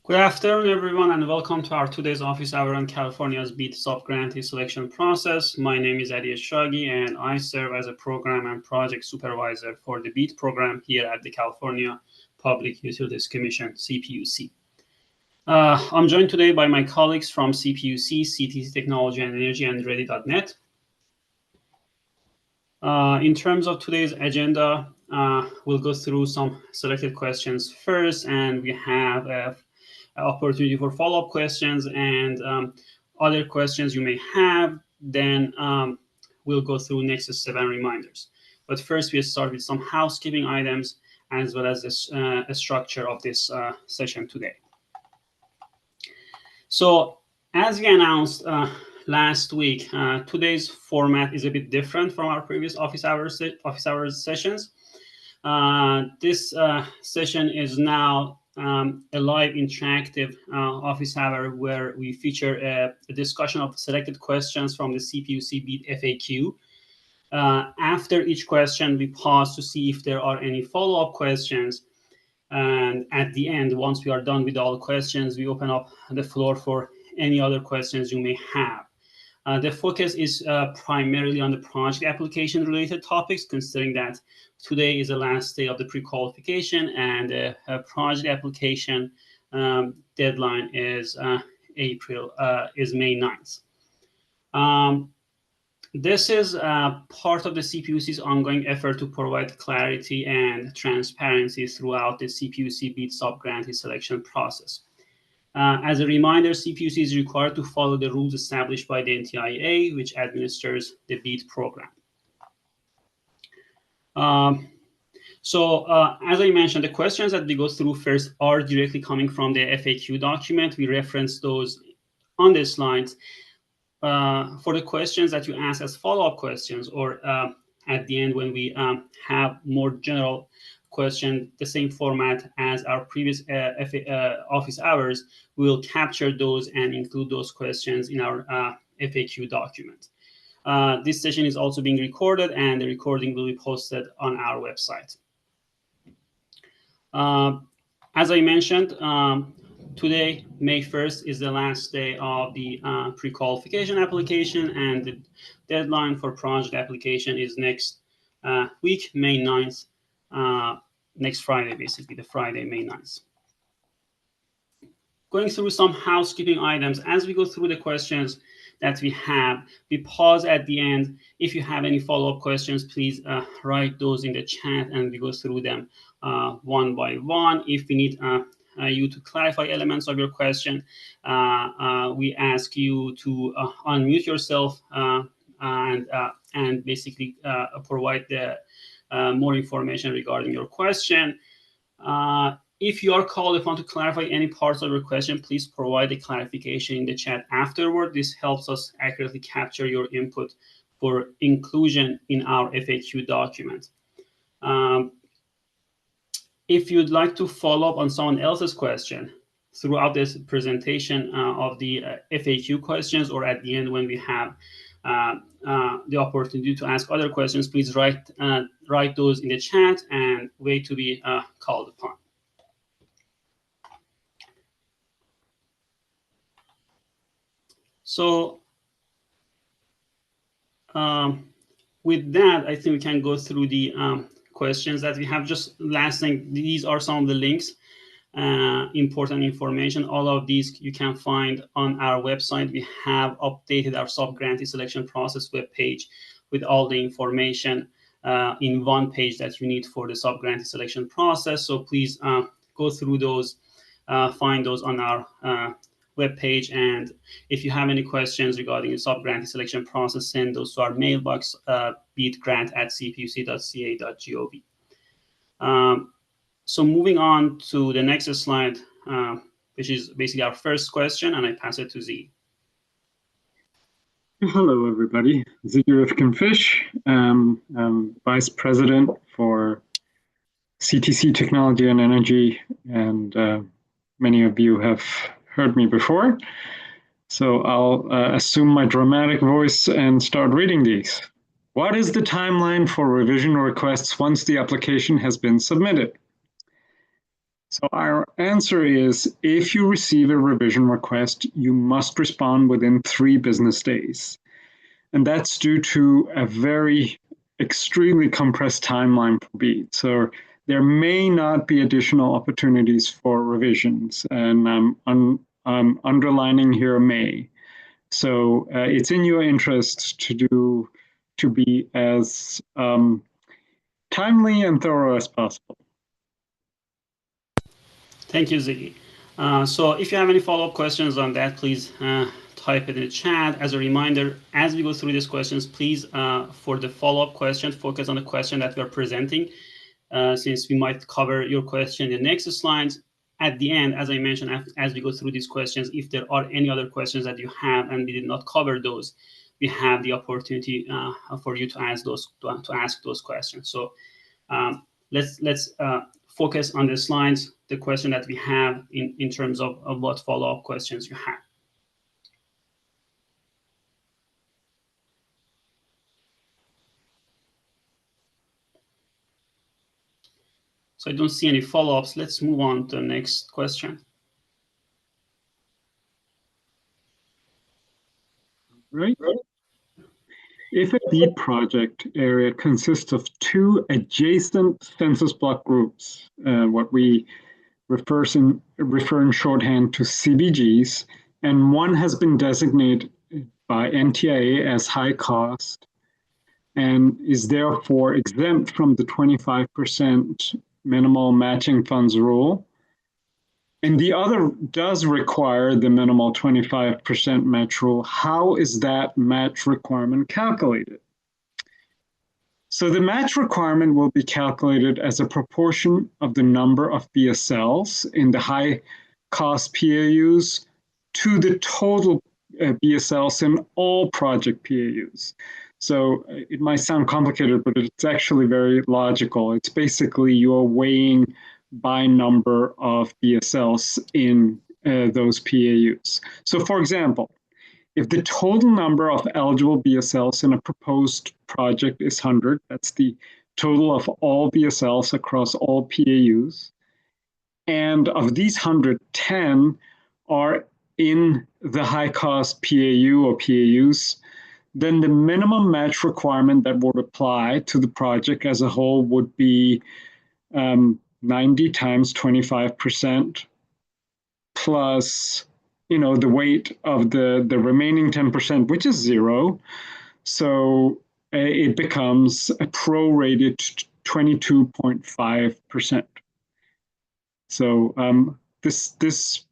Good afternoon, everyone, and welcome to our today's office hour on California's BEAD Subgrantee selection process. My name is Adi Shagi, and I serve as a program and project supervisor for the BEAD program here at the California Public Utilities Commission, CPUC. I'm joined today by my colleagues from CPUC, CTC Technology and Energy, and Ready.net. In terms of today's agenda, we'll go through some selected questions first, and we have an opportunity for follow-up questions and other questions you may have. Then we'll go through next step and reminders. But first, we'll start with some housekeeping items as well as the structure of this session today. So as we announced last week, today's format is a bit different from our previous office hours sessions. This session is now a live interactive office hour where we feature a discussion of selected questions from the CPUC BEAD FAQ. After each question, we pause to see if there are any follow-up questions. And at the end, once we are done with all questions, we open up the floor for any other questions you may have. The focus is primarily on the project application related topics, considering that today is the last day of the pre-qualification and the project application deadline is May 9th. This is part of the CPUC's ongoing effort to provide clarity and transparency throughout the CPUC BEAD subgrantee selection process. As a reminder, CPUC is required to follow the rules established by the NTIA, which administers the BEAD program. As I mentioned, the questions that we go through first are directly coming from the FAQ document. We reference those on the slides. For the questions that you ask as follow-up questions or at the end when we have more general question, the same format as our previous office hours, we will capture those and include those questions in our FAQ document. This session is also being recorded, and the recording will be posted on our website. As I mentioned, today, May 1st, is the last day of the pre-qualification application, and the deadline for project application is next week, May 9th. Next Friday, basically, the Friday, May 9th. Going through some housekeeping items. As we go through the questions that we have, we pause at the end. If you have any follow-up questions, please write those in the chat, and we go through them one by one. If we need you to clarify elements of your question, we ask you to unmute yourself and basically provide the more information regarding your question. If you are called upon to clarify any parts of your question, please provide a clarification in the chat afterward. This helps us accurately capture your input for inclusion in our FAQ document. If you'd like to follow up on someone else's question throughout this presentation of the FAQ questions, or at the end when we have the opportunity to ask other questions, please write those in the chat and wait to be called upon. So with that, I think we can go through the questions that we have. Just last thing, these are some of the links, important information. All of these you can find on our website. We have updated our subgrantee selection process webpage with all the information in one page that you need for the subgrantee selection process. So please go through those, find those on our webpage. And if you have any questions regarding the subgrantee selection process, send those to our mailbox, beadgrant@cpuc.ca.gov. So moving on to the next slide, which is basically our first question, and I pass it to Z. Hello, everybody. Zigurif Fish, I'm Vice President for CTC Technology and Energy, and many of you have heard me before. So I'll assume my dramatic voice and start reading these. What is the timeline for revision requests once the application has been submitted? So our answer is, if you receive a revision request, you must respond within 3 business days. And that's due to a very extremely compressed timeline for BEAD. So there may not be additional opportunities for revisions, and I'm underlining here may. So it's in your interest to be as timely and thorough as possible. Thank you, Ziggy. So if you have any follow-up questions on that, please type it in the chat. As a reminder, as we go through these questions, please, for the follow-up question, focus on the question that we are presenting, since we might cover your question in the next slides. At the end, as I mentioned, as we go through these questions, if there are any other questions that you have and we did not cover those, we have the opportunity for you to ask those questions. So let's focus on the slides, the question that we have in terms of what follow-up questions you have. So I don't see any follow-ups. Let's move on to the next question. Right. If a BEAD project area consists of 2 adjacent census block groups, what we refer in shorthand to CBGs, and one has been designated by NTIA as high cost and is therefore exempt from the 25% minimal matching funds rule, and the other does require the minimal 25% match rule, how is that match requirement calculated? So the match requirement will be calculated as a proportion of the number of BSLs in the high cost PAUs to the total BSLs in all project PAUs. So it might sound complicated, but it's actually very logical. It's basically you're weighing by number of BSLs in those PAUs. So for example, if the total number of eligible BSLs in a proposed project is 100, that's the total of all BSLs across all PAUs, and of these 110 are in the high-cost PAU or PAUs, then the minimum match requirement that would apply to the project as a whole would be 90 times 25% plus the weight of the remaining 10%, which is 0. So it becomes a prorated 22.5%. So this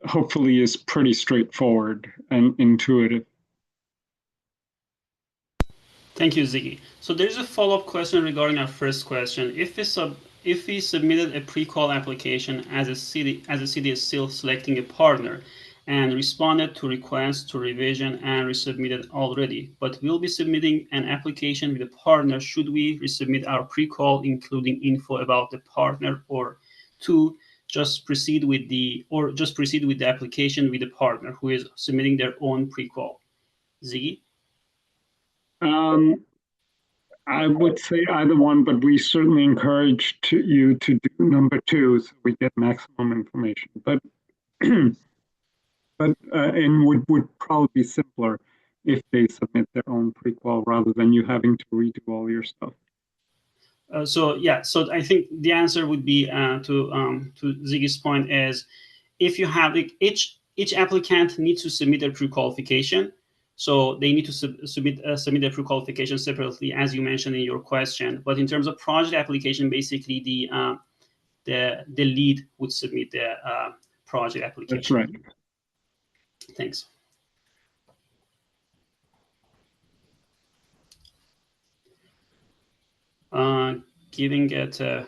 hopefully is pretty straightforward and intuitive. Thank you, Ziggy. So there's a follow-up question regarding our first question. If we submitted a pre-qual application as a city is still selecting a partner and responded to requests to revision and resubmitted already, but we'll be submitting an application with a partner, should we resubmit our pre-qual including info about the partner, or just proceed with the application with the partner who is submitting their own pre-qual? Ziggy? I would say either one, but we certainly encourage you to do number 2 so we get maximum information. But and would probably be simpler if they submit their own pre-qual rather than you having to redo all your stuff. So I think the answer would be to Ziggy's point is, if you have each applicant needs to submit their pre-qualification, so they need to submit their pre-qualification separately, as you mentioned in your question. But in terms of project application, basically the lead would submit the project application. That's right. Thanks. Giving it a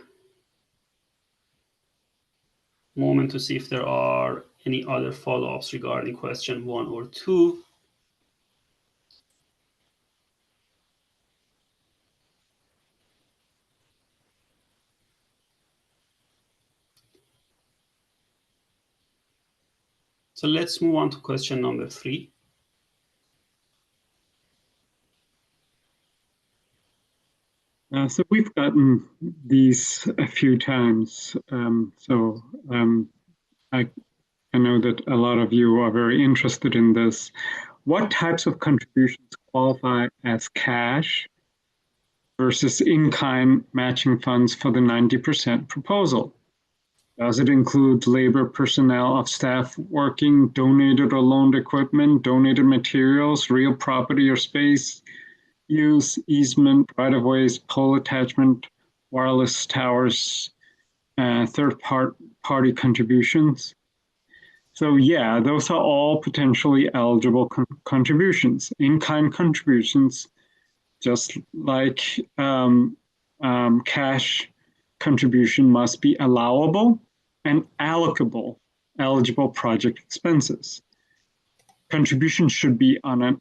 moment to see if there are any other follow-ups regarding question 1 or 2. So let's move on to question number 3. So we've gotten these a few times. I know that a lot of you are very interested in this. What types of contributions qualify as cash versus in-kind matching funds for the 90% proposal? Does it include labor, personnel of staff working, donated or loaned equipment, donated materials, real property or space use, easement, right-of-ways, pole attachment, wireless towers, third-party contributions? So yeah, those are all potentially eligible contributions. In-kind contributions, just like cash contribution, must be allowable and allocable eligible project expenses. Contribution should be an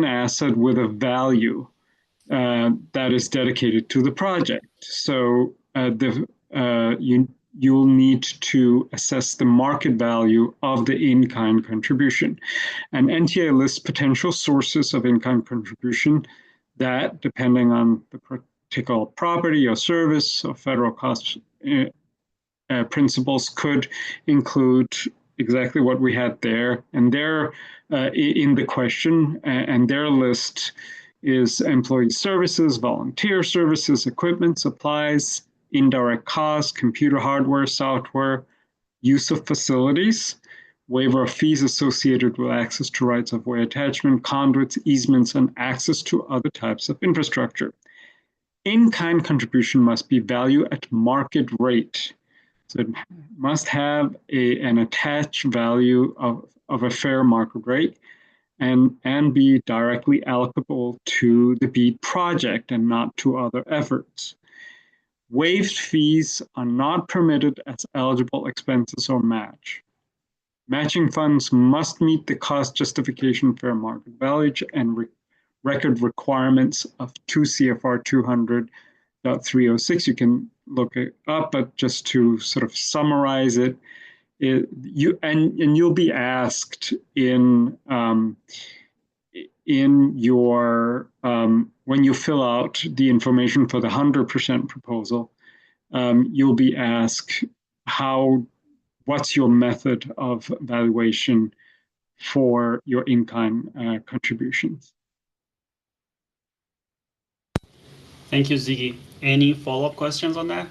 asset with a value that is dedicated to the project. So you'll need to assess the market value of the in-kind contribution. And NTA lists potential sources of in-kind contribution that, depending on the particular property or service or federal cost principles, could include exactly what we had there. And they're in the question, and their list is employee services, volunteer services, equipment, supplies, indirect costs, computer hardware, software, use of facilities, waiver of fees associated with access to rights of way attachment, conduits, easements, and access to other types of infrastructure. In-kind contribution must be valued at market rate. So it must have an attached value of a fair market rate and be directly allocable to the BEAD project and not to other efforts. Waived fees are not permitted as eligible expenses or match. Matching funds must meet the cost justification fair market value and record requirements of 2 CFR 200.306. You can look it up, but just to sort of summarize it, you'll be asked in your when you fill out the information for the 100% proposal, you'll be asked what's your method of valuation for your in-kind contributions. Thank you, Ziggy. Any follow-up questions on that?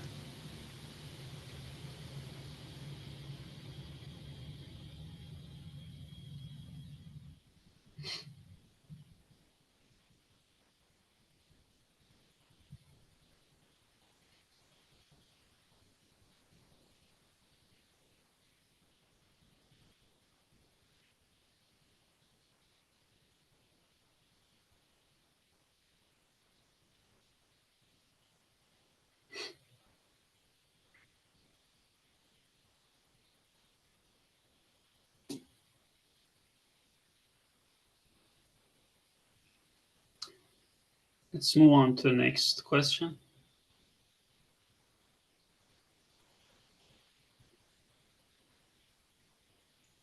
Let's move on to the next question.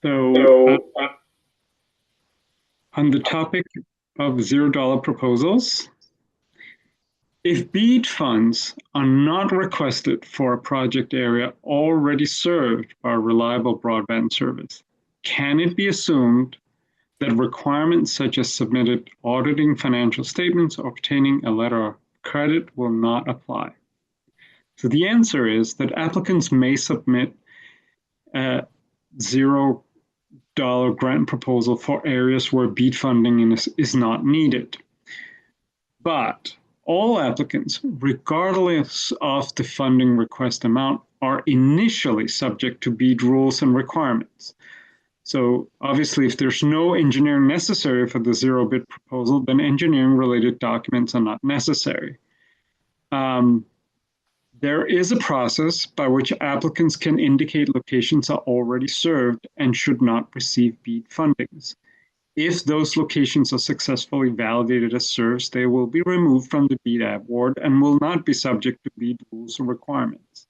So on the topic of $0 proposals, if BEAD funds are not requested for a project area already served by a reliable broadband service, can it be assumed that requirements such as submitted auditing financial statements or obtaining a letter of credit will not apply? So the answer is that applicants may submit a $0 grant proposal for areas where BEAD funding is not needed. But all applicants, regardless of the funding request amount, are initially subject to BEAD rules and requirements. So obviously, if there's no engineering necessary for the zero-bid proposal, then engineering-related documents are not necessary. There is a process by which applicants can indicate locations are already served and should not receive BEAD fundings. If those locations are successfully validated as served, they will be removed from the BEAD award and will not be subject to BEAD rules or requirements.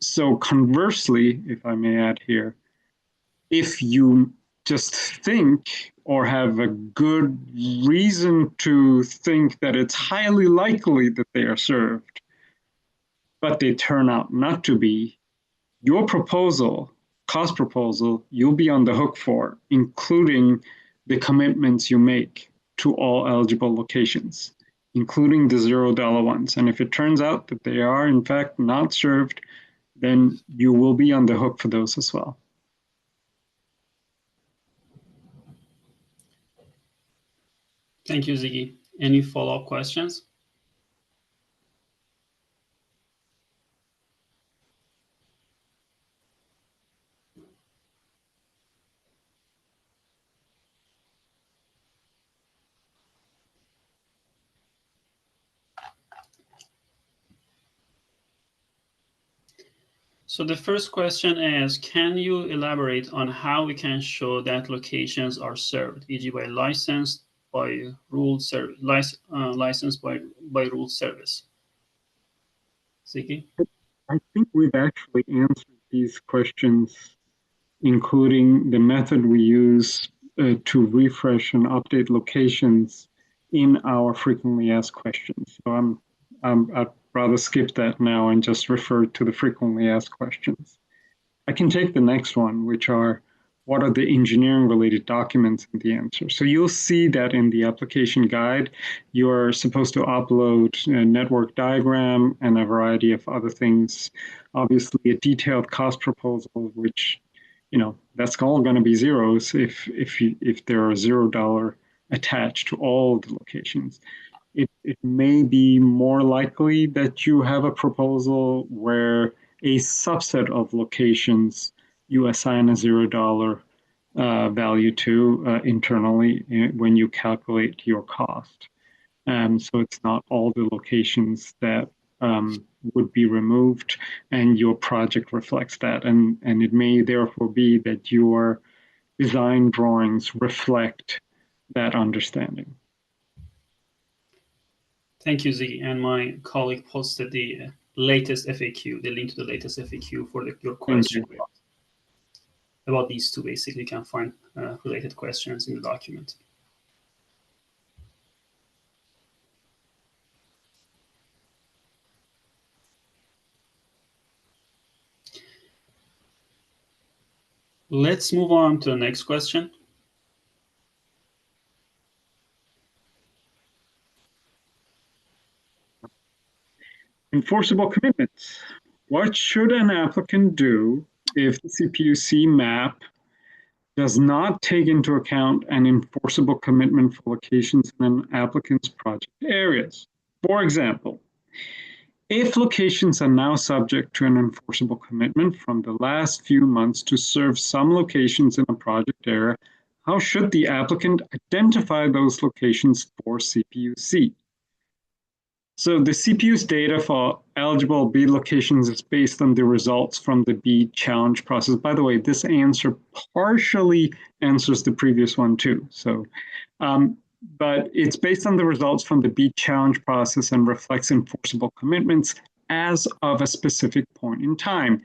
So conversely, if I may add here, if you just think or have a good reason to think that it's highly likely that they are served, but they turn out not to be, your proposal, cost proposal, you'll be on the hook for, including the commitments you make to all eligible locations, including the $0 ones. And if it turns out that they are in fact not served, then you will be on the hook for those as well. Thank you, Ziggy. Any follow-up questions? So the first question is, can you elaborate on how we can show that locations are served, e.g. by licensed by ruled licensed by ruled service? Ziki? I think we've actually answered these questions, including the method we use to refresh and update locations in our frequently asked questions. So I'd rather skip that now and just refer to the frequently asked questions. I can take the next one, which are what are the engineering related documents in the answer. So you'll see that in the application guide, you're supposed to upload a network diagram and a variety of other things. Obviously, a detailed cost proposal, which, that's all going to be zeros if there are $0 attached to all the locations. It may be more likely that you have a proposal where a subset of locations you assign a $0 value to internally when you calculate your cost. So it's not all the locations that would be removed, and your project reflects that. And it may therefore be that your design drawings reflect that understanding. Thank you, Ziggy. And my colleague posted the latest FAQ, the link to the latest FAQ for your question about these two. Basically, you can find related questions in the document. Let's move on to the next question. Enforceable commitments. What should an applicant do if the CPUC map does not take into account an enforceable commitment for locations in an applicant's project areas? For example, if locations are now subject to an enforceable commitment from the last few months to serve some locations in a project area, how should the applicant identify those locations for CPUC? So the CPU's data for eligible BEAD locations is based on the results from the BEAD challenge process. By the way, this answer partially answers the previous one too. So, but it's based on the results from the BEAD challenge process and reflects enforceable commitments as of a specific point in time,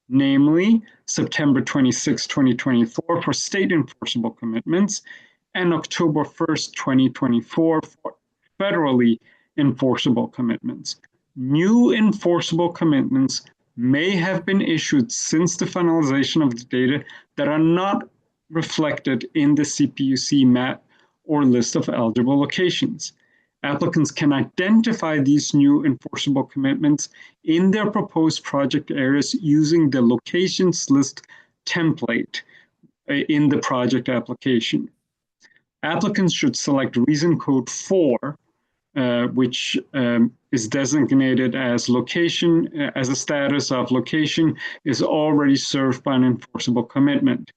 namely September 26, 2024 for state enforceable commitments and October 1st, 2024 for federally enforceable commitments. New enforceable commitments may have been issued since the finalization of the data that are not reflected in the CPUC map or list of eligible locations. Applicants can identify these new enforceable commitments in their proposed project areas using the locations list template in the project application. Applicants should select reason code 4, which is designated as location, as a status of location is already served by an enforceable commitment.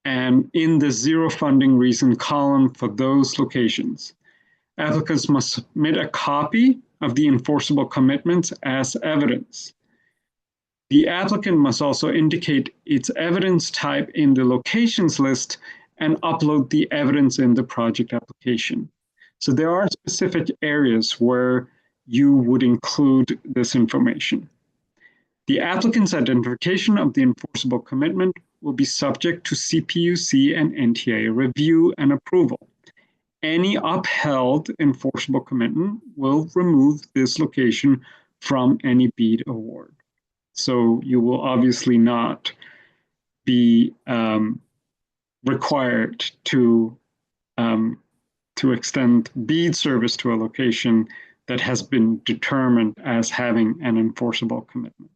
And in the zero funding reason column for those locations, applicants must submit a copy of the enforceable commitments as evidence. The applicant must also indicate its evidence type in the locations list and upload the evidence in the project application. So there are specific areas where you would include this information. The applicant's identification of the enforceable commitment will be subject to CPUC and NTA review and approval. Any upheld enforceable commitment will remove this location from any BEAD award. So you will obviously not be required to extend BEAD service to a location that has been determined as having an enforceable commitment.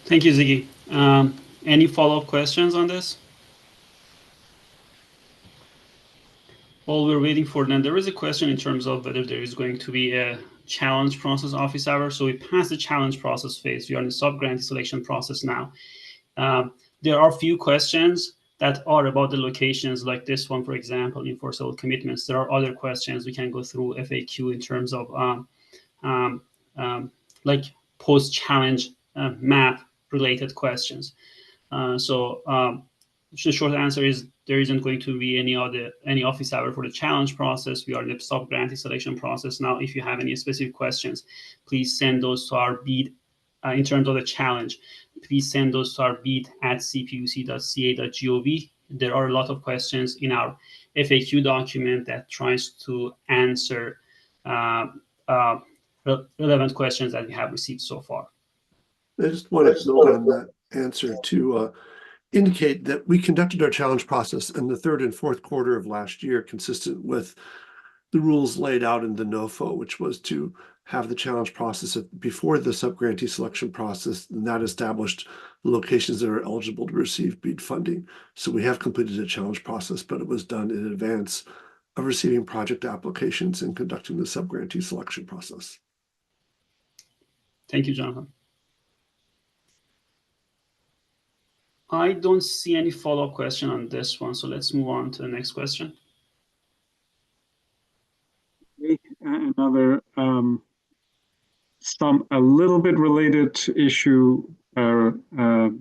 Thank you, Ziggy. Any follow-up questions on this? While we're waiting for them, there is a question in terms of whether there is going to be a challenge process office hour. So we passed the challenge process phase. We are in the subgrantee selection process now. There are a few questions that are about the locations, like this one, for example, enforceable commitments. There are other questions we can go through FAQ in terms of like post-challenge map related questions. The short answer is there isn't going to be any office hour for the challenge process. We are in the sub-grantee selection process now. If you have any specific questions, please send those to our BEAD in terms of the challenge. Please send those to our bead@cpuc.ca.gov. There are a lot of questions in our FAQ document that tries to answer relevant questions that we have received so far. I just want to build on that answer to indicate that we conducted our challenge process in the third and fourth quarter of last year, consistent with the rules laid out in the NOFO, which was to have the challenge process before the subgrantee selection process, and that established the locations that are eligible to receive BEAD funding. So we have completed a challenge process, but it was done in advance of receiving project applications and conducting the subgrantee selection process. Thank you, Jonathan. I don't see any follow-up question on this one, so let's move on to the next question. Another a little bit related issue for the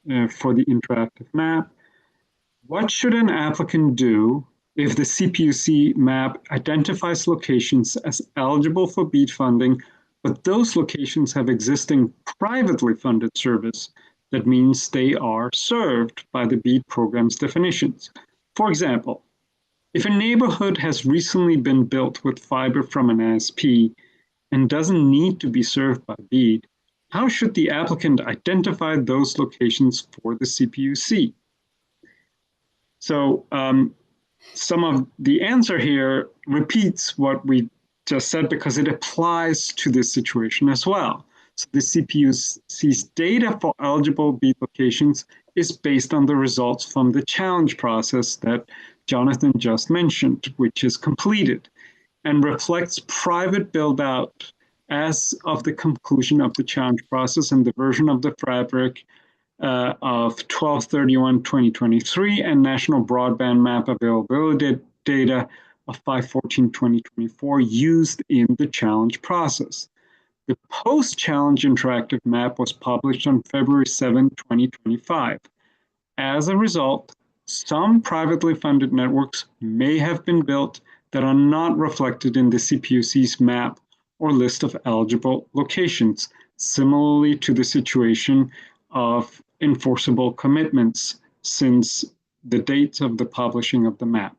interactive map. What should an applicant do if the CPUC map identifies locations as eligible for BEAD funding, but those locations have existing privately funded service? That means they are served by the BEAD program's definitions. For example, if a neighborhood has recently been built with fiber from an ISP and doesn't need to be served by BEAD, how should the applicant identify those locations for the CPUC? So some of the answer here repeats what we just said because it applies to this situation as well. So the CPUC's data for eligible BEAD locations is based on the results from the challenge process that Jonathan just mentioned, which is completed, and reflects private build-out as of the conclusion of the challenge process and the version of the fabric of 12/31/2023 and national broadband map availability data of 5/14/2024 used in the challenge process. The post-challenge interactive map was published on February 7, 2025. As a result, some privately funded networks may have been built that are not reflected in the CPUC's map or list of eligible locations, similarly to the situation of enforceable commitments since the date of the publishing of the map.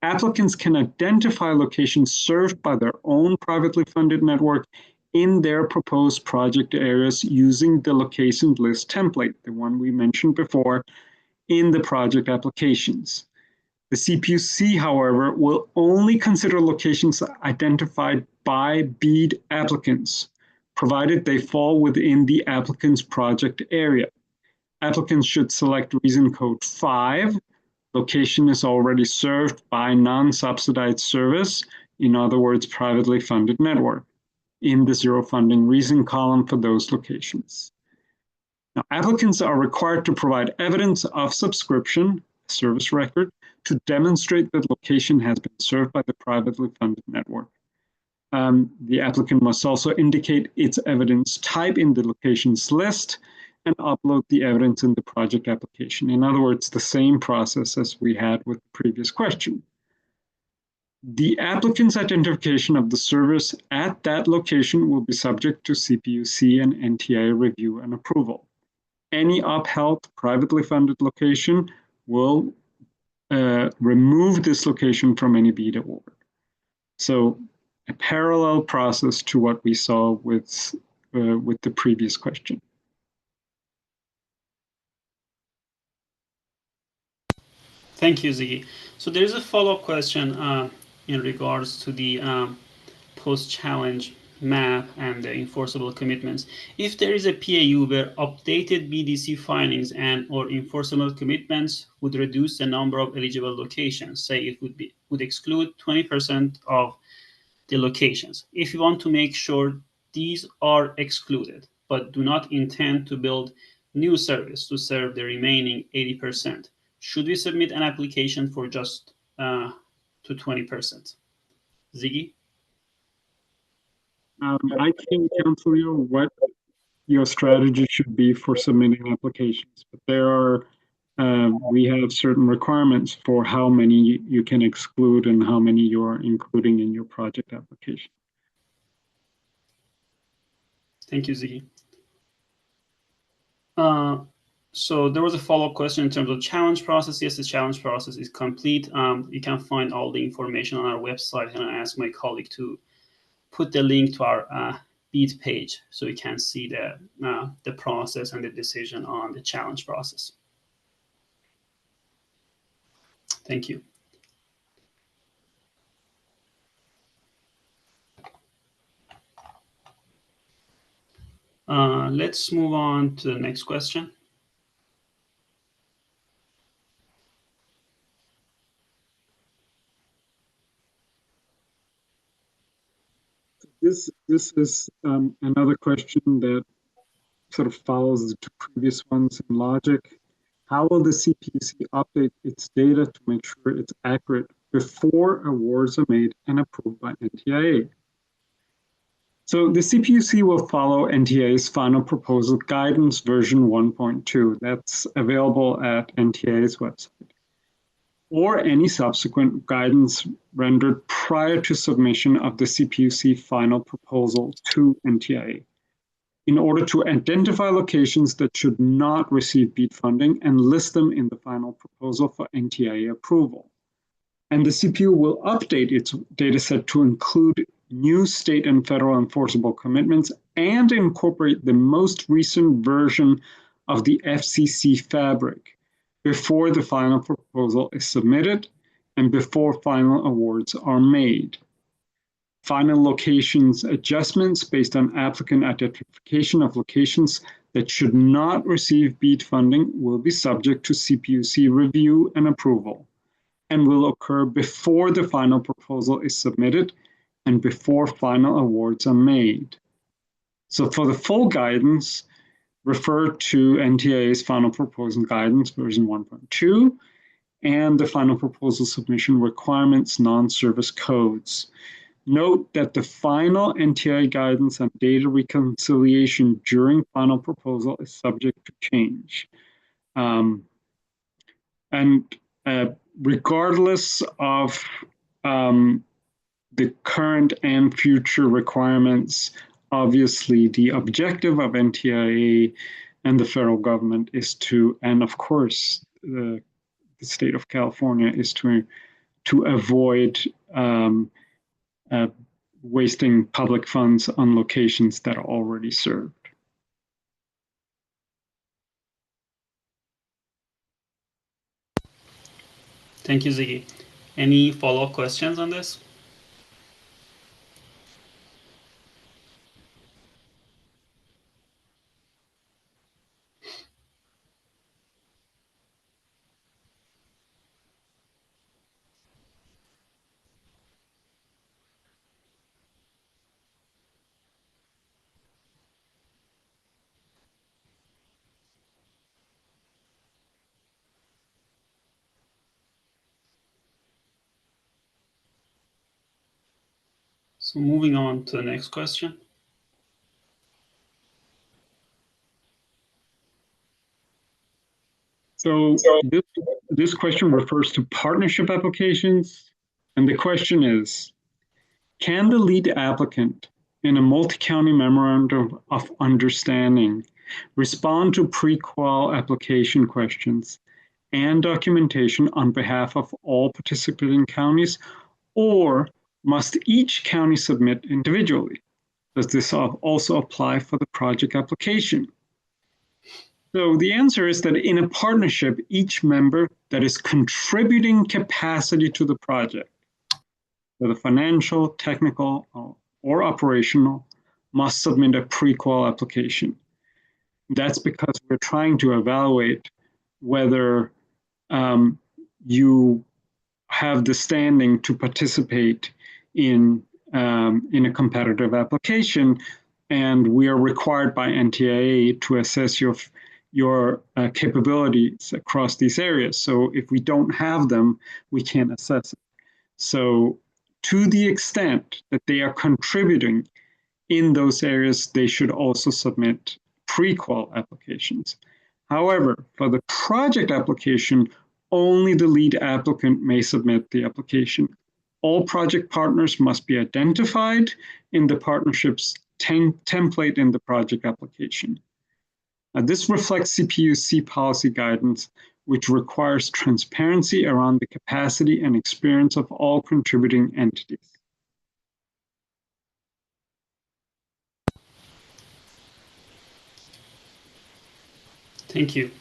Applicants can identify locations served by their own privately funded network in their proposed project areas using the location list template, the one we mentioned before, in the project applications. The CPUC, however, will only consider locations identified by BEAD applicants, provided they fall within the applicant's project area. Applicants should select reason code 5. Location is already served by non-subsidized service, in other words, privately funded network, in the zero funding reason column for those locations. Now, applicants are required to provide evidence of subscription, service record, to demonstrate that location has been served by the privately funded network. The applicant must also indicate its evidence type in the locations list and upload the evidence in the project application. In other words, the same process as we had with the previous question. The applicant's identification of the service at that location will be subject to CPUC and NTIA review and approval. Any upheld privately funded location will remove this location from any BEAD award. So a parallel process to what we saw with the previous question. Thank you, Ziggy. So there's a follow-up question in regards to the post-challenge map and the enforceable commitments. If there is a PAU where updated BDC findings and or enforceable commitments would reduce the number of eligible locations, say it would exclude 20% of the locations. If you want to make sure these are excluded, but do not intend to build new service to serve the remaining 80%, should we submit an application for just to 20%? Ziggy? I can counsel you what your strategy should be for submitting applications, but there are we have certain requirements for how many you can exclude and how many you are including in your project application. Thank you, Ziggy. So there was a follow-up question in terms of challenge process. Yes, the challenge process is complete. You can find all the information on our website, and I ask my colleague to put the link to our BEAD page so you can see the process and the decision on the challenge process. Thank you. Let's move on to the next question. This is another question that sort of follows the two previous ones in logic. How will the CPUC update its data to make sure it's accurate before awards are made and approved by NTIA? So the CPUC will follow NTIA's final proposal guidance version 1.2. That's available at NTIA's website, or any subsequent guidance rendered prior to submission of the CPUC final proposal to NTIA, in order to identify locations that should not receive BEAD funding and list them in the final proposal for NTIA approval. And the CPU will update its dataset to include new state and federal enforceable commitments and incorporate the most recent version of the FCC fabric before the final proposal is submitted and before final awards are made. Final locations adjustments based on applicant identification of locations that should not receive BEAD funding will be subject to CPUC review and approval, and will occur before the final proposal is submitted and before final awards are made. So for the full guidance, refer to NTIA's final proposal guidance version 1.2 and the final proposal submission requirements non-service codes. Note that the final NTIA guidance on data reconciliation during final proposal is subject to change. Regardless of the current and future requirements, obviously the objective of NTIA and the federal government is to, and of course the state of California is to avoid wasting public funds on locations that are already served. Thank you, Ziggy. Any follow-up questions on this? So moving on to the next question. So this question refers to partnership applications. And the question is, can the lead applicant in a multi-county memorandum of understanding respond to pre-qual application questions and documentation on behalf of all participating counties, or must each county submit individually? Does this also apply for the project application? So the answer is that in a partnership, each member that is contributing capacity to the project, whether financial, technical, or operational, must submit a pre-qual application. That's because we're trying to evaluate whether you have the standing to participate in a competitive application, and we are required by NTIA to assess your capabilities across these areas. So if we don't have them, we can't assess it. So to the extent that they are contributing in those areas, they should also submit pre-qual applications. However, for the project application, only the lead applicant may submit the application. All project partners must be identified in the partnership's template in the project application. This reflects CPUC policy guidance, which requires transparency around the capacity and experience of all contributing entities. Thank you.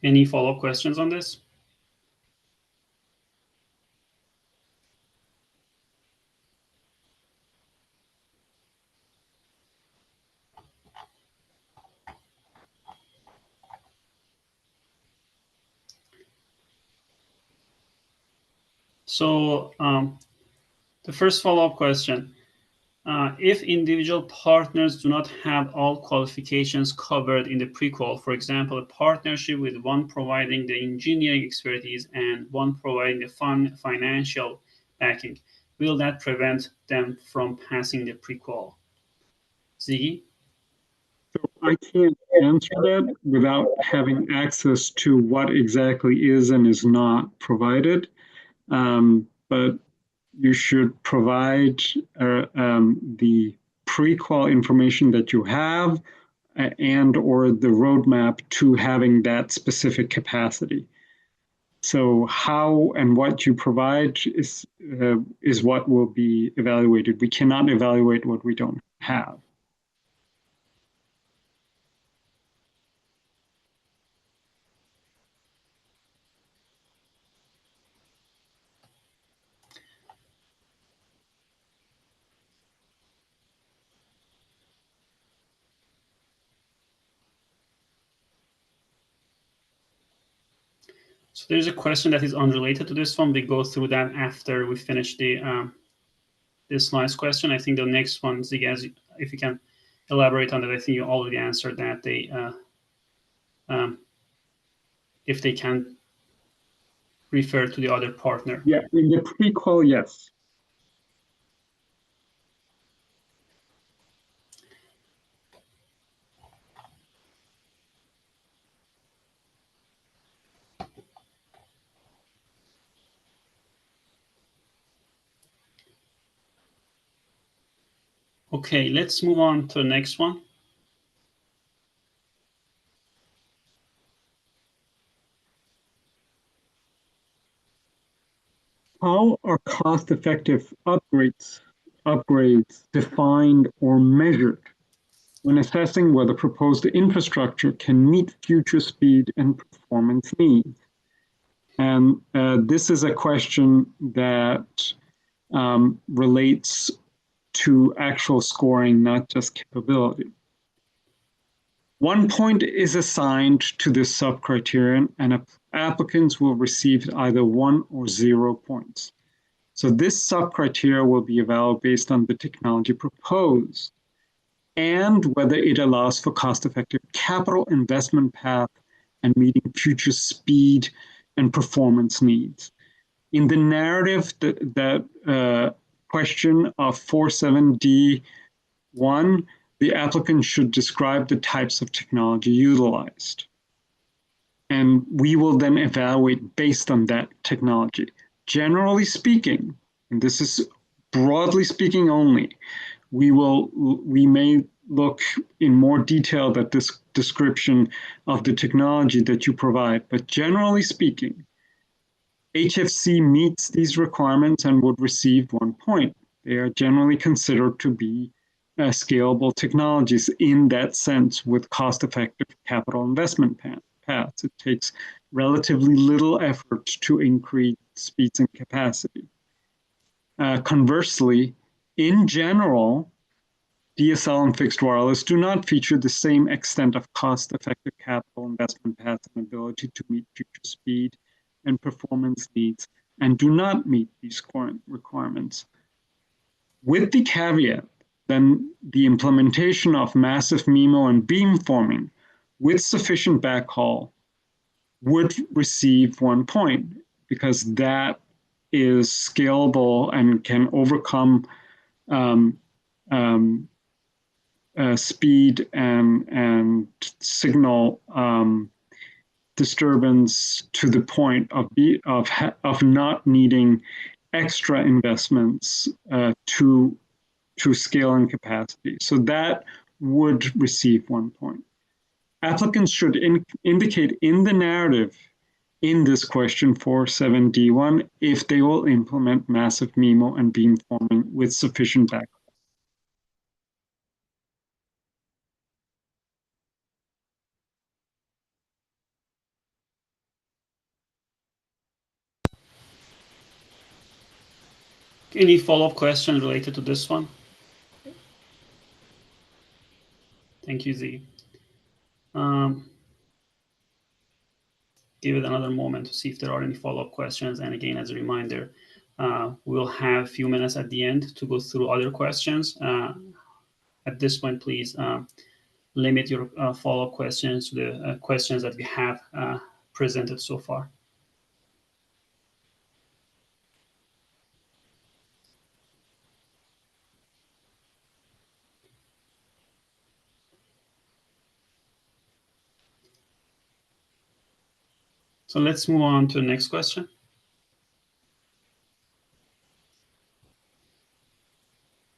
Any follow-up questions on this? So the first follow-up question, if individual partners do not have all qualifications covered in the pre-qual, for example, a partnership with one providing the engineering expertise and one providing the financial backing, will that prevent them from passing the pre-qual? Ziggy? So I can't answer that without having access to what exactly is and is not provided. But you should provide the pre-qual information that you have and or the roadmap to having that specific capacity. So how and what you provide is what will be evaluated. We cannot evaluate what we don't have. So there's a question that is unrelated to this one. We go through that after we finish this last question. I think the next one, Ziggy, if you can elaborate on that, I think you already answered that. If they can refer to the other partner. Yeah, in the pre-qual, yes. Okay, let's move on to the next one. How are cost-effective upgrades defined or measured when assessing whether proposed infrastructure can meet future speed and performance needs? And this is a question that relates to actual scoring, not just capability. 1 point is assigned to this sub-criterion, and applicants will receive either 1 or 0 points. So this sub-criteria will be evaluated based on the technology proposed and whether it allows for cost-effective capital investment path and meeting future speed and performance needs. In the narrative, that question of 47D1, the applicant should describe the types of technology utilized. and we will then evaluate based on that technology. Generally speaking, and this is broadly speaking only, we may look in more detail at this description of the technology that you provide, but generally speaking, HFC meets these requirements and would receive 1 point. They are generally considered to be scalable technologies in that sense with cost-effective capital investment paths. It takes relatively little effort to increase speeds and capacity. Conversely, in general, DSL and fixed wireless do not feature the same extent of cost-effective capital investment paths and ability to meet future speed and performance needs, and do not meet these current requirements. With the caveat, then the implementation of massive MIMO and beamforming with sufficient backhaul would receive 1 point, because that is scalable and can overcome speed and signal disturbance to the point of not needing extra investments to scale and capacity. So that would receive 1 point. Applicants should indicate in the narrative in this question 47D1 if they will implement massive MIMO and beamforming with sufficient backhaul. Any follow-up question related to this one? Thank you, Z. Give it another moment to see if there are any follow-up questions. And again, as a reminder, we'll have a few minutes at the end to go through other questions. At this point, please limit your follow-up questions to the questions that we have presented so far. So let's move on to the next question.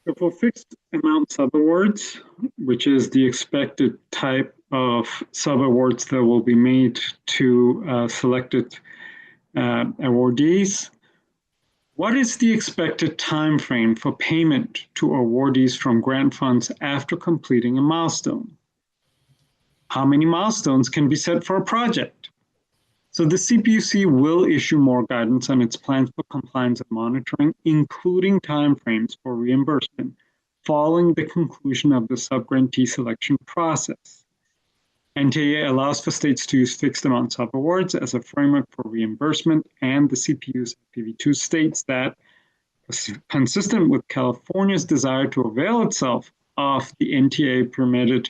So for fixed amount subawards, which is the expected type of subawards that will be made to selected awardees, what is the expected time frame for payment to awardees from grant funds after completing a milestone? How many milestones can be set for a project? So the CPUC will issue more guidance on its plans for compliance and monitoring, including timeframes for reimbursement, following the conclusion of the subgrantee selection process. NTIA allows for states to use fixed amount subawards as a framework for reimbursement, and the CPU's PV2 states that, consistent with California's desire to avail itself of the NTIA permitted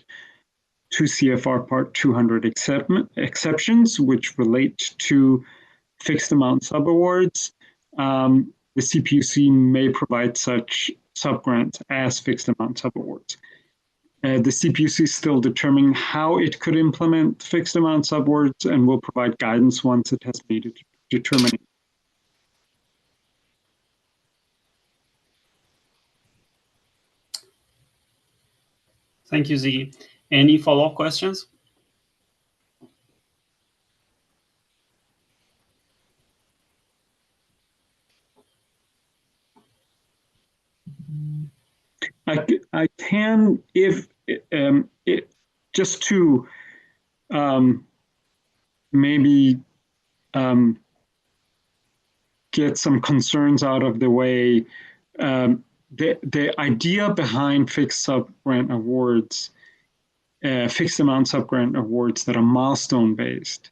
2 CFR Part 200 exceptions, which relate to fixed amount subawards, the CPUC may provide such subgrants as fixed amount subawards. The CPUC is still determining how it could implement fixed amount subawards and will provide guidance once it has made a determination. Thank you, Z. Any follow-up questions? I can, if just to maybe get some concerns out of the way. The idea behind fixed subgrant awards, fixed amount subgrant awards that are milestone based,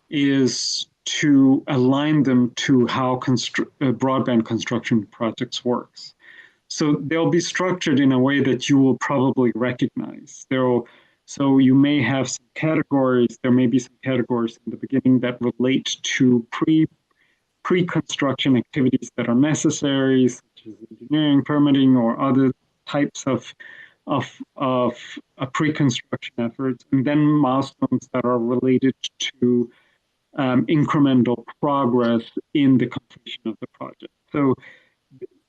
is to align them to how broadband construction projects works. So they'll be structured in a way that you will probably recognize. So you may have some categories, there may be some categories in the beginning that relate to pre-construction activities that are necessary, such as engineering, permitting, or other types of pre-construction efforts, and then milestones that are related to incremental progress in the completion of the project. So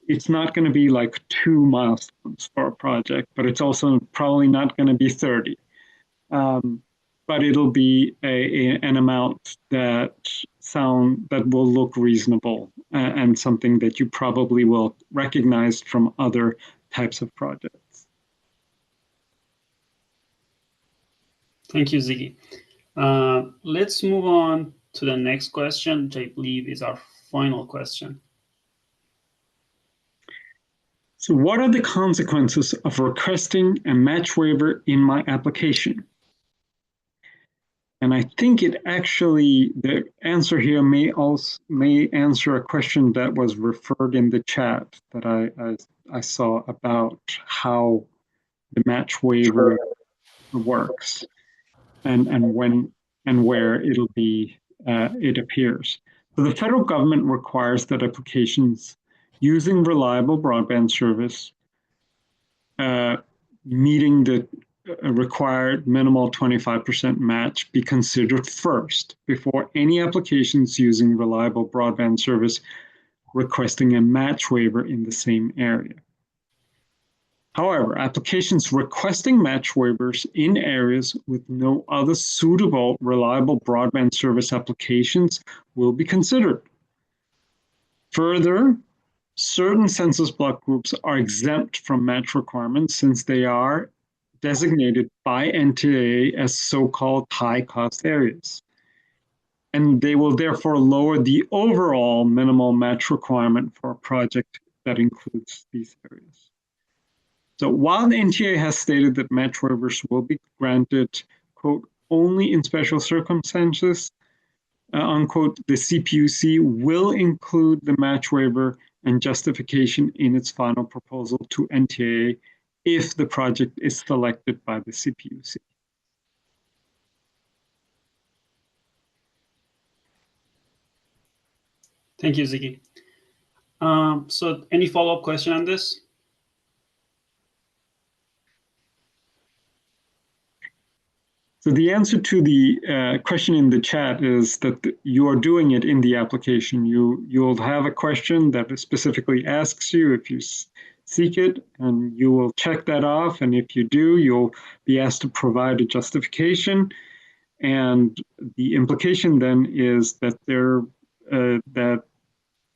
it's not going to be like 2 milestones for a project, but it's also probably not going to be 30. But it'll be an amount that will look reasonable and something that you probably will recognize from other types of projects. Thank you, Ziggy. Let's move on to the next question, which I believe is our final question. So what are the consequences of requesting a match waiver in my application? And I think it actually, the answer here may answer a question that was referred in the chat that I saw about how the match waiver works and when and where it'll be it appears. So the federal government requires that applications using reliable broadband service meeting the required minimal 25% match be considered first before any applications using reliable broadband service requesting a match waiver in the same area. However, applications requesting match waivers in areas with no other suitable reliable broadband service applications will be considered. Further, certain census block groups are exempt from match requirements since they are designated by NTIA as so-called high-cost areas. And they will therefore lower the overall minimal match requirement for a project that includes these areas. So while the NTIA has stated that match waivers will be granted, quote, only in special circumstances, unquote, the CPUC will include the match waiver and justification in its final proposal to NTIA if the project is selected by the CPUC. Thank you, Ziggy. So any follow-up question on this? So the answer to the question in the chat is that you are doing it in the application. You'll have a question that specifically asks you if you seek it, and you will check that off. And if you do, you'll be asked to provide a justification. And the implication then is that that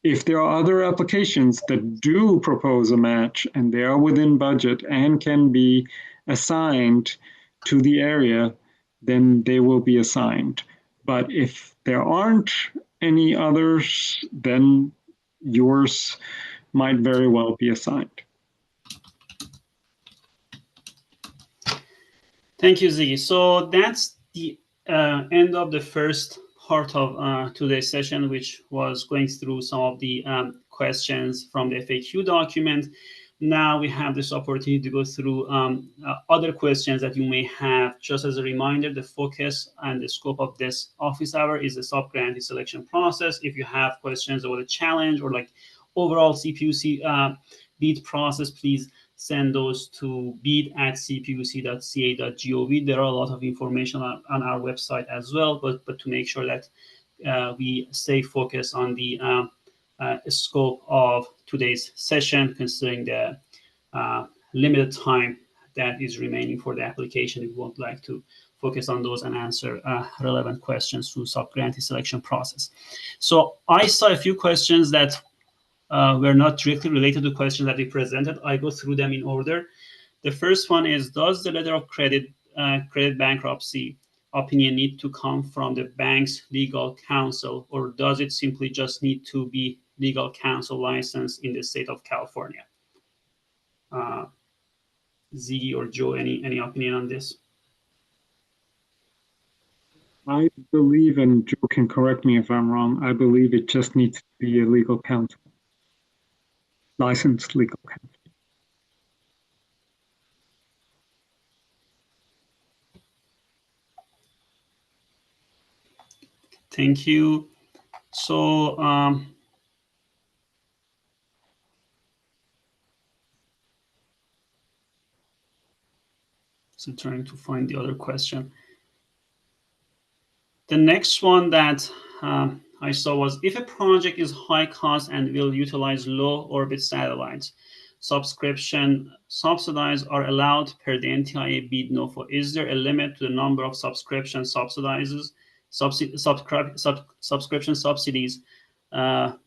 if there are other applications that do propose a match and they are within budget and can be assigned to the area, then they will be assigned. But if there aren't any others, then yours might very well be assigned. Thank you, Ziggy. So that's the end of the first part of today's session, which was going through some of the questions from the FAQ document. Now we have this opportunity to go through other questions that you may have. Just as a reminder, the focus and the scope of this office hour is the subgrantee selection process. If you have questions about the challenge or like overall CPUC BEAD process, please send those to bead@cpuc.ca.gov. There are a lot of information on our website as well, but to make sure that we stay focused on the scope of today's session, considering the limited time that is remaining for the application. We would like to focus on those and answer relevant questions through subgrantee selection process. So I saw a few questions that were not directly related to questions that we presented. I go through them in order. The first one is, does the letter of credit bankruptcy opinion need to come from the bank's legal counsel, or does it simply just need to be legal counsel license in the state of California? Ziggy or Joe, any opinion on this? I believe, and Joe can correct me if I'm wrong, I believe it just needs to be a legal counsel, licensed legal counsel. Thank you. So trying to find the other question. The next one that I saw was, if a project is high cost and will utilize low orbit satellites, subscription subsidies are allowed per the NTIA BEAD NOFO. Is there a limit to the number of subscription subscription subsidies,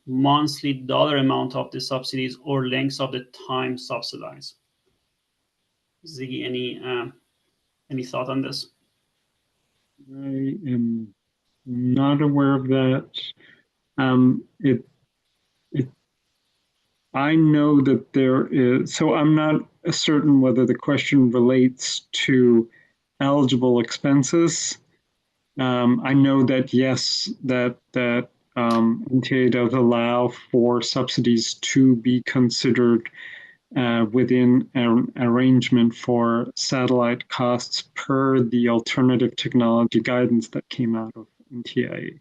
monthly dollar amount of the subsidies, or lengths of the time subsidized? Ziggy, any thought on this? I am not aware of that. I know that there is, so I'm not certain whether the question relates to eligible expenses. I know that yes, that NTA does allow for subsidies to be considered within an arrangement for satellite costs per the alternative technology guidance that came out of NTIA.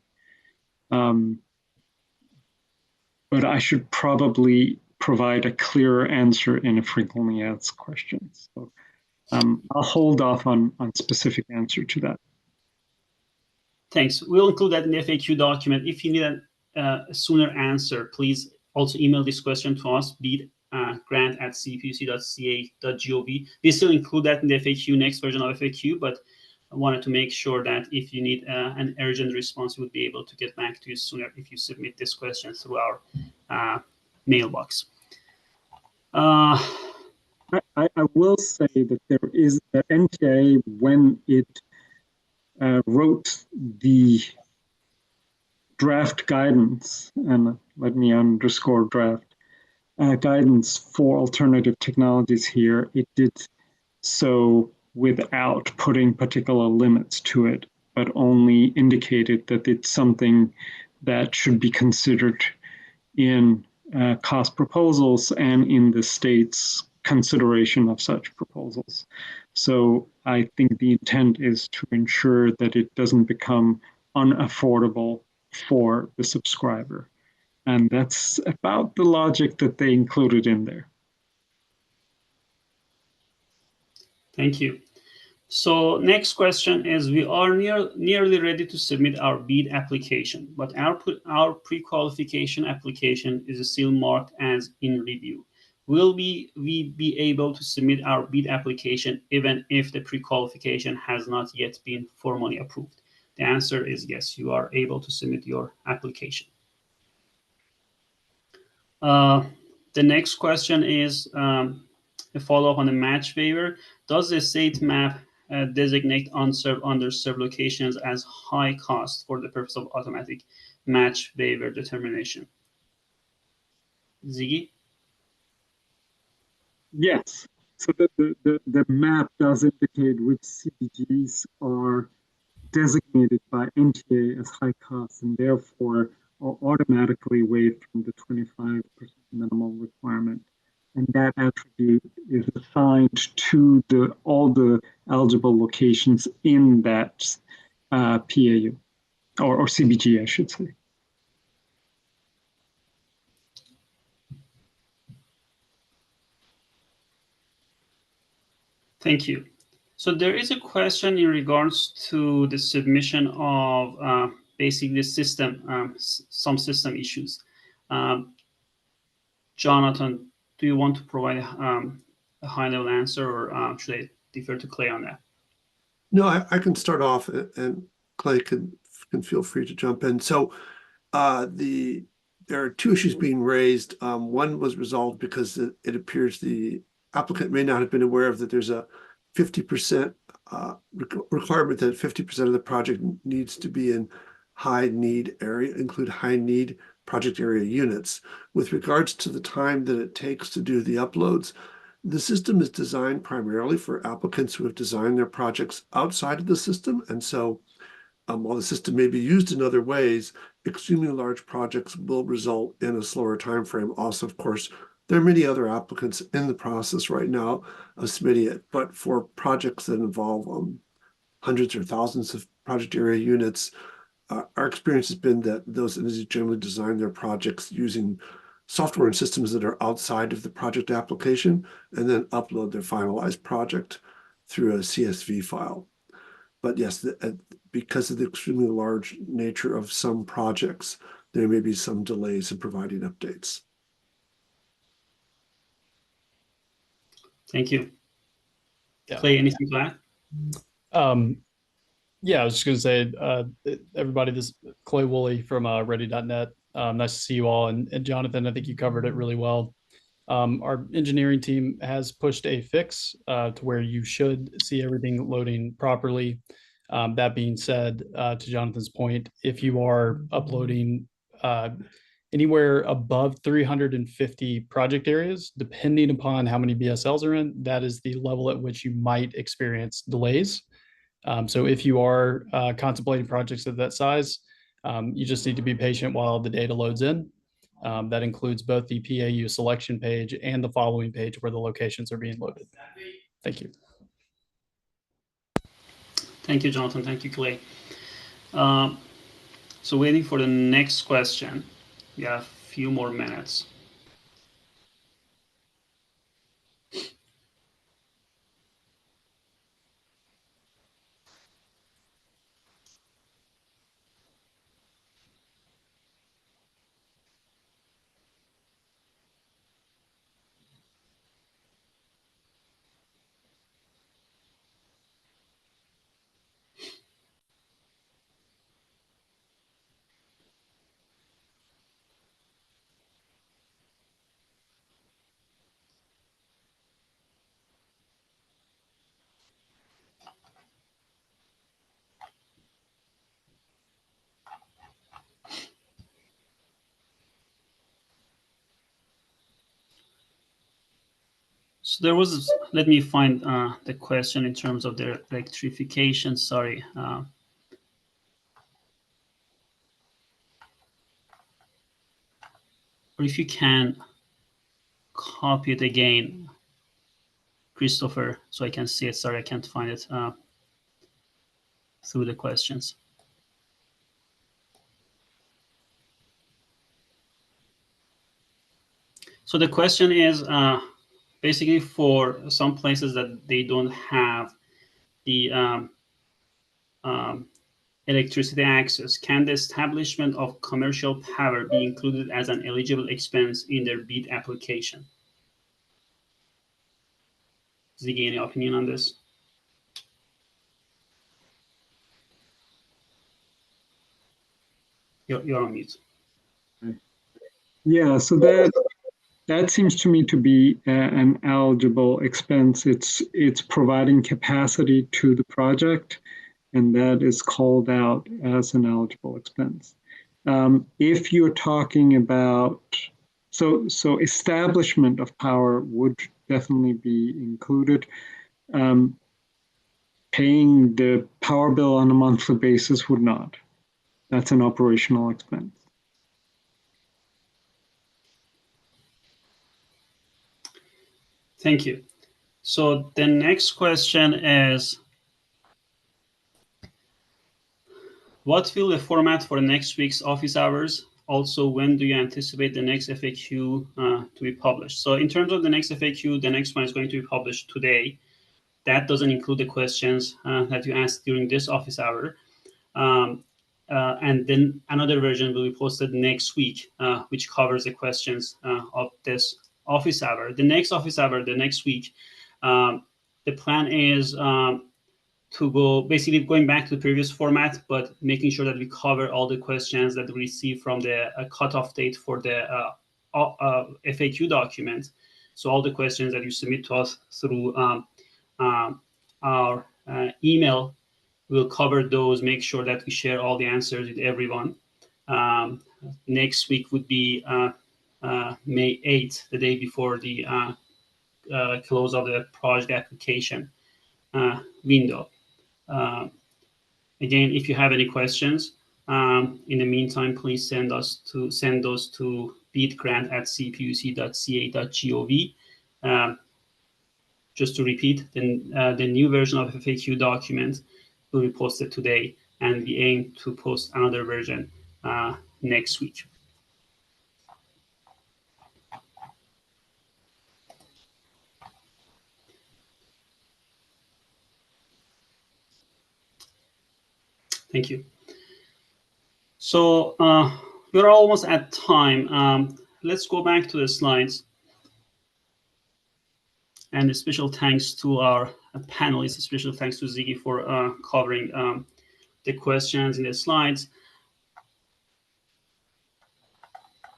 But I should probably provide a clearer answer in a frequently asked question. So I'll hold off on specific answer to that. Thanks. We'll include that in the FAQ document. If you need a sooner answer, please also email this question to us, grant@cpuc.ca.gov. We still include that in the FAQ, next version of FAQ, but I wanted to make sure that if you need an urgent response, we'll be able to get back to you sooner if you submit this question through our mailbox. I will say that there is the NTA, when it wrote the draft guidance, and let me underscore draft guidance for alternative technologies here, it did so without putting particular limits to it, but only indicated that it's something that should be considered in cost proposals and in the state's consideration of such proposals. So I think the intent is to ensure that it doesn't become unaffordable for the subscriber. And that's about the logic that they included in there. Thank you. So next question is, we are nearly ready to submit our BEAD application, but our pre-qualification application is still marked as in review. Will we be able to submit our BEAD application even if the pre-qualification has not yet been formally approved? The answer is yes, you are able to submit your application. The next question is a follow-up on the match waiver. Does the state map designate unserved, underserved locations as high cost for the purpose of automatic match waiver determination? Ziggy? Yes. So the map does indicate which CBGs are designated by NTA as high cost and therefore are automatically waived from the 25% minimum requirement. And that attribute is assigned to all the eligible locations in that PAU, or CBG, I should say. Thank you. So there is a question in regards to the submission of basically system, some system issues. Jonathan, do you want to provide a high-level answer, or should I defer to Clay on that? No, I can start off, and Clay can feel free to jump in. So there are two issues being raised. One was resolved because it appears the applicant may not have been aware of that there's a 50% requirement that 50% of the project needs to be in high need area, include high need project area units. With regards to the time that it takes to do the uploads, the system is designed primarily for applicants who have designed their projects outside of the system. And so while the system may be used in other ways, extremely large projects will result in a slower time frame. Also, of course, there are many other applicants in the process right now of submitting it, but for projects that involve hundreds or thousands of project area units, our experience has been that those entities generally design their projects using software and systems that are outside of the project application and then upload their finalized project through a CSV file. But yes, because of the extremely large nature of some projects, there may be some delays in providing updates. Thank you. Yeah. Clay, anything to add? Yeah, I was just going to say, everybody, this is Clay Woolley from Ready.net. Nice to see you all. And Jonathan, I think you covered it really well. Our engineering team has pushed a fix to where you should see everything loading properly. That being said, to Jonathan's point, if you are uploading anywhere above 350 project areas, depending upon how many BSLs are in, that is the level at which you might experience delays. So if you are contemplating projects of that size, you just need to be patient while the data loads in. That includes both the PAU selection page and the following page where the locations are being loaded. Thank you. Thank you, Jonathan. Thank you, Clay. So waiting for the next question. We have a few more minutes. So there was, let me find the question in terms of the electrification, sorry. Or if you can copy it again, Christopher, so I can see it. Sorry, I can't find it through the questions. So the question is basically for some places that they don't have the electricity access, can the establishment of commercial power be included as an eligible expense in their BEAD application? Ziggy, any opinion on this? You're on mute. Yeah, so that seems to me to be an eligible expense. It's providing capacity to the project, and that is called out as an eligible expense. If you're talking about, so establishment of power would definitely be included. Paying the power bill on a monthly basis would not. That's an operational expense. Thank you. So the next question is, what will the format for next week's office hours? Also, when do you anticipate the next FAQ to be published? So in terms of the next FAQ, the next one is going to be published today. That doesn't include the questions that you asked during this office hour. And then another version will be posted next week, which covers the questions of this office hour. The next office hour, the next week, the plan is to go basically going back to the previous format, but making sure that we cover all the questions that we receive from the cutoff date for the FAQ document. So all the questions that you submit to us through our email, we'll cover those, make sure that we share all the answers with everyone. Next week would be May 8th, the day before the close of the project application window. Again, if you have any questions, in the meantime, please send those to beadgrant@cpuc.ca.gov. Just to repeat, the new version of FAQ document will be posted today, and we aim to post another version next week. Thank you. So we're almost at time. Let's go back to the slides. And a special thanks to our panelists, a special thanks to Ziggy for covering the questions in the slides.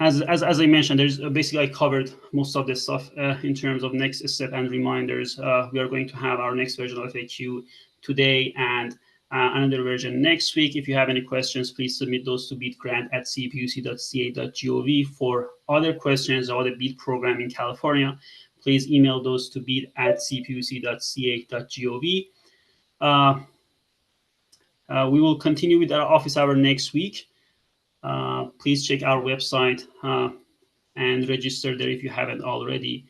As I mentioned, there's basically I covered most of the stuff in terms of next step and reminders. We are going to have our next version of FAQ today and another version next week. If you have any questions, please submit those to beadgrant@cpuc.ca.gov. For other questions or the BEAD program in California, please email those to bead@cpuc.ca.gov. We will continue with our office hour next week. Please check our website and register there if you haven't already.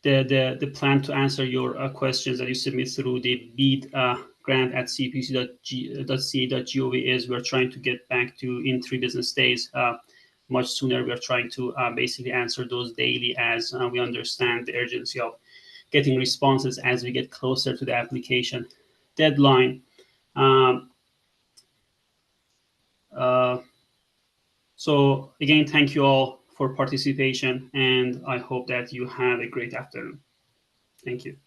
The plan to answer your questions that you submit through the BEAD grant@cpuc.ca.gov is we're trying to get back to in 3 business days. Much sooner. We're trying to basically answer those daily as we understand the urgency of getting responses as we get closer to the application deadline. So again, thank you all for participation, and I hope that you have a great afternoon. Thank you.